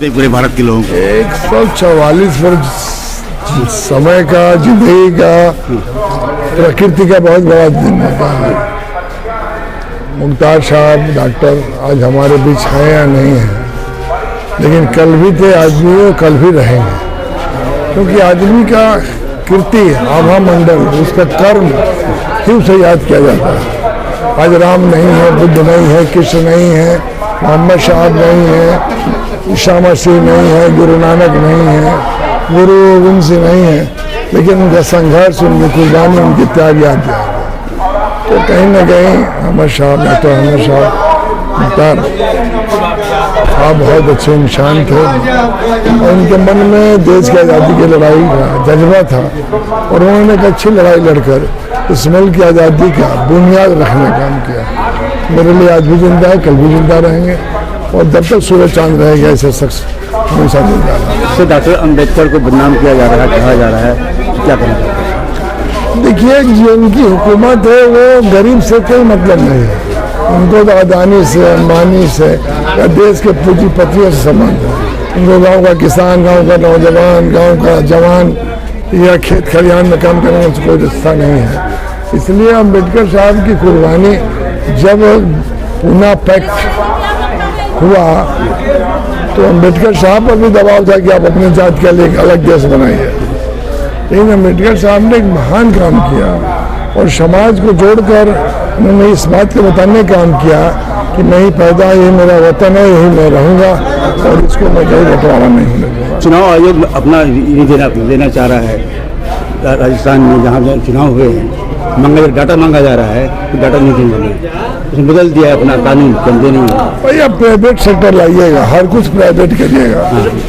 लगते हैं पूरे भारत के लोगों को? 144 वर्ष समय का, जिंदगी का, प्रकृति का बहुत बड़ा दिन होता है। मुख्तार साहब डॉक्टर आज हमारे बीच हैं या नहीं है, लेकिन कल भी थे, आज भी हो, कल भी रहेंगे। क्योंकि आदमी का कीर्ति, आभा मंडल, उसका कर्म ही उसे याद किया जाता है। आज राम नहीं है, बुद्ध नहीं है, कृष्ण नहीं है, मोहम्मद साहब नहीं है, ईसा मसीह नहीं है, गुरु नानक नहीं है, गुरु गोविंद सिंह नहीं है, लेकिन उनका संघर्ष, उनकी कुर्बानी, उनकी त्याग याद दिया। तो कहीं ना कहीं अहमद साहब, डॉक्टर अहमद साहब मुख्तार साहब बहुत अच्छे इंसान थे और उनके मन में देश की आज़ादी की लड़ाई का जज्बा था और उन्होंने एक अच्छी लड़ाई लड़कर इस मुल्क की आज़ादी का बुनियाद रखने का काम किया। मेरे लिए आज भी जिंदा है, कल भी जिंदा रहेंगे और जब तक सूरज चांद रहेगा ऐसे शख्स हमेशा जिंदा रहेगा। तो डॉक्टर अम्बेडकर को बदनाम किया जा रहा है, कहा जा रहा है, क्या करना चाहिए? देखिए, जिनकी हुकूमत है वो गरीब से कोई मतलब नहीं है, उनको तो अदानी से, अंबानी से या देश के पूंजीपतियों से संबंध है। उनको गांव का किसान, गांव का नौजवान, गांव का जवान या खेत खलिहान में काम करने से कोई रिश्ता नहीं है। इसलिए अम्बेडकर साहब की कुर्बानी जब पूना पैक्ट हुआ तो अम्बेडकर साहब पर भी दबाव था कि आप अपनी जात के लिए एक अलग देश बनाइए, लेकिन अम्बेडकर साहब ने एक महान काम किया और समाज को जोड़कर उन्होंने इस बात को बताने का काम किया कि मैं ही पैदा, ये मेरा वतन है, यही मैं रहूँगा और इसको मैं कहीं बंटवारा नहीं होने दूँगा। चुनाव आयोग अपना ये देना चाह रहा है राजस्थान में, जहाँ चुनाव हुए हैं, डाटा मांगा जा रहा है, तो डाटा नहीं देंगे, उसने बदल दिया है अपना कानून, कम नहीं है। भाई आप प्राइवेट सेक्टर लाइएगा, हर कुछ प्राइवेट करिएगा,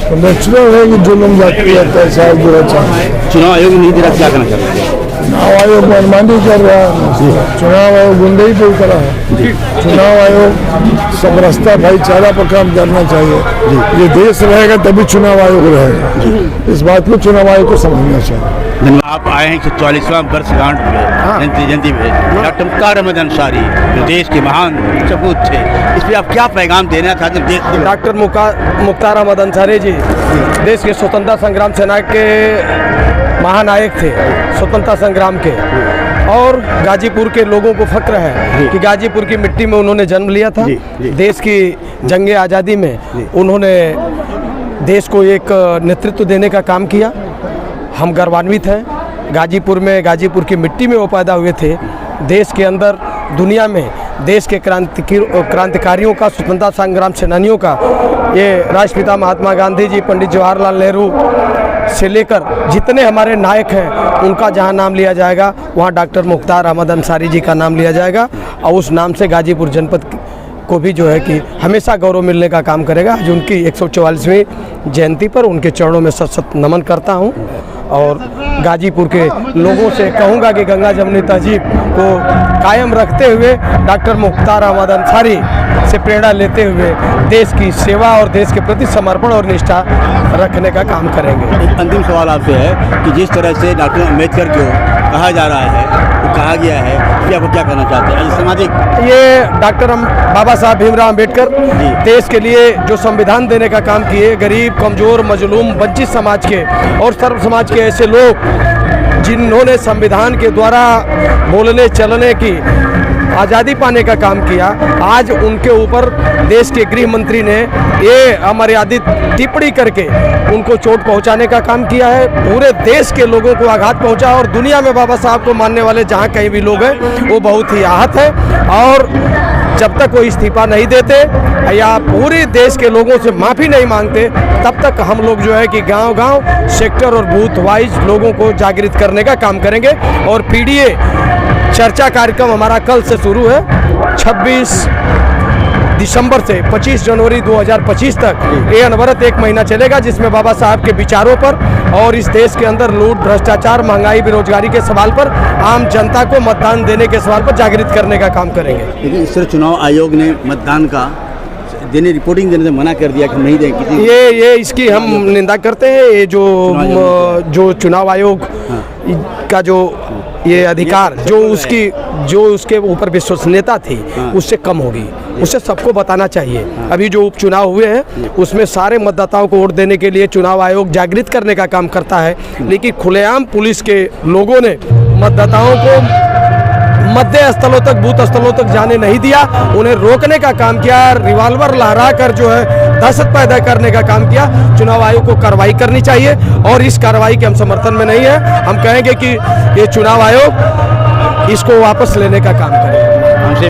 तो नेचुरल है कि जो लोग जाती है पैसा जुड़ा चाहे। चुनाव आयोग नहीं दे रहा, क्या करना चाह रहा है? चुनाव आयोग मनमानी कर रहा है, चुनाव आयोग गुंडे ही पे करा है। चुनाव आयोग सब रास्ता भाईचारा पर काम करना चाहिए। ये देश रहेगा तभी चुनाव आयोग रहेगा, इस बात को चुनाव आयोग को समझना चाहिए। आप आए हैं 44वां वर्षगांठ में, जयंती में, डॉक्टर मुख्तार अहमद अंसारी जो देश के महान सपूत थे, इस पर आप क्या पैगाम देना चाहते हैं? डॉक्टर मुख्तार अहमद अंसारी जी देश के स्वतंत्रता संग्राम सेना के महानायक थे, स्वतंत्रता संग्राम के, और गाजीपुर के लोगों को फक्र है कि गाजीपुर की मिट्टी में उन्होंने जन्म लिया था। देश की जंगे आज़ादी में उन्होंने देश को एक नेतृत्व देने का काम किया। हम गर्वान्वित हैं, गाजीपुर में, गाजीपुर की मिट्टी में वो पैदा हुए थे। देश के अंदर, दुनिया में देश के क्रांतिकारियों का, स्वतंत्रता संग्राम सेनानियों का, ये राष्ट्रपिता महात्मा गांधी जी, पंडित जवाहरलाल नेहरू से लेकर जितने हमारे नायक हैं, उनका जहां नाम लिया जाएगा वहां डॉक्टर मुख्तार अहमद अंसारी जी का नाम लिया जाएगा और उस नाम से गाजीपुर जनपद को भी जो है कि हमेशा गौरव मिलने का काम करेगा। आज उनकी 144वीं जयंती पर उनके चरणों में सत सत नमन करता हूं और गाजीपुर के लोगों से कहूंगा कि गंगा जमुनी तहजीब को कायम रखते हुए डॉक्टर मुख्तार अहमद अंसारी से प्रेरणा लेते हुए देश की सेवा और देश के प्रति समर्पण और निष्ठा रखने का काम करेंगे। एक अंतिम सवाल आपसे है कि जिस तरह से डॉक्टर अम्बेडकर को कहा जा रहा है, वो कहा गया है, कि आपको क्या कहना चाहते हैं? सामाजिक, ये डॉक्टर बाबा साहब भीमराव अम्बेडकर देश के लिए जो संविधान देने का काम किए, गरीब, कमजोर, मजलूम, वंचित समाज के और सर्व समाज के ऐसे लोग जिन्होंने संविधान के द्वारा बोलने चलने की आज़ादी पाने का काम किया, आज उनके ऊपर देश के गृह मंत्री ने ये अमर्यादित टिप्पणी करके उनको चोट पहुंचाने का काम किया है। पूरे देश के लोगों को आघात पहुंचा और दुनिया में बाबा साहब को मानने वाले जहां कहीं भी लोग हैं वो बहुत ही आहत है और जब तक वो इस्तीफा नहीं देते या पूरे देश के लोगों से माफ़ी नहीं मांगते, तब तक हम लोग जो है कि गांव-गांव, सेक्टर और बूथ वाइज लोगों को जागृत करने का काम करेंगे। और पीडीए चर्चा कार्यक्रम हमारा कल से शुरू है, 26 दिसंबर से 25 जनवरी 2025 तक ये अनवरत 1 महीना चलेगा, जिसमें बाबा साहब के विचारों पर और इस देश के अंदर लूट, भ्रष्टाचार, महंगाई, बेरोजगारी के सवाल पर, आम जनता को मतदान देने के सवाल पर जागृत करने का काम करेंगे। लेकिन इस तरह चुनाव आयोग ने मतदान का रिपोर्टिंग देने से मना कर दिया कि नहीं दें। ये इसकी हम निंदा करते हैं। ये जो चुनाव आयोग का जो ये अधिकार जो उसके ऊपर विश्वसनीयता थी उससे कम होगी, उसे सबको बताना चाहिए। अभी जो उपचुनाव हुए हैं उसमें सारे मतदाताओं को वोट देने के लिए चुनाव आयोग जागृत करने का काम करता है, लेकिन खुलेआम पुलिस के लोगों ने मतदाताओं को मध्य स्थलों तक, बूथ स्थलों तक जाने नहीं दिया, उन्हें रोकने का काम किया, रिवॉल्वर लहरा कर जो है दहशत पैदा करने का काम किया। चुनाव आयोग को कार्रवाई करनी चाहिए और इस कार्रवाई के हम समर्थन में नहीं है। हम कहेंगे कि ये चुनाव आयोग इसको वापस लेने का काम करे।